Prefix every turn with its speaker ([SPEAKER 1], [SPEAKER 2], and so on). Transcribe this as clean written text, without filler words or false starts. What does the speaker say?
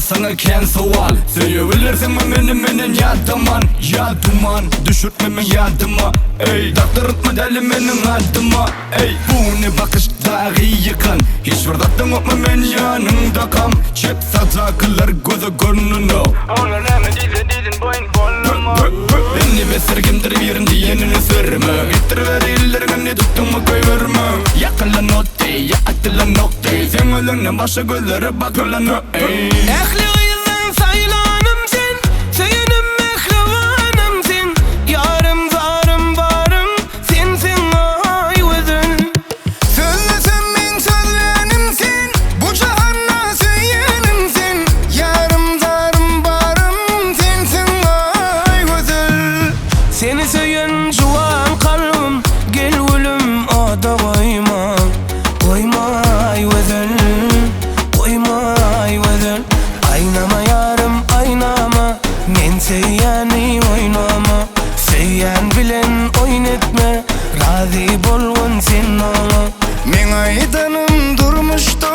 [SPEAKER 1] sana ken sual. Söyleyebilirsin mi benim yadıman. Ya duman düşürtmeme yadıma. Ey daktırıtma deli benim adıma. Ey bu ne bakış dağı yıkan. Hiç vurdattın mı ben yanında kam. Çek sataklar gözü gönlünü.
[SPEAKER 2] Onlar hemen dizin boyun bollama.
[SPEAKER 1] Beni besirgimdir yerin diyenini sürme. Getiriver ellerini tuttum mu koy verme. Yakılan notte ya atılan nokte. Sen ölünden başa gözlere bakılan o.
[SPEAKER 3] Ehli gıyızın saylanım sen, seyinim mehrivanım sen. Yarım zarım varım sensin ay özün.
[SPEAKER 4] Söylesem ben sözlenim sen, bu cahanna söylenim sen. Yarım zarım varım sensin ay güzel.
[SPEAKER 3] Seni söyün juan kalbim, gel ölüm o da koyma. Koyma ay özün, koyma ay özün. Aynama yarım aynama, men seyyani oynama. Seyyan bilen oynetme, razı bolgun sen ama.
[SPEAKER 4] Men aydanım durmuştu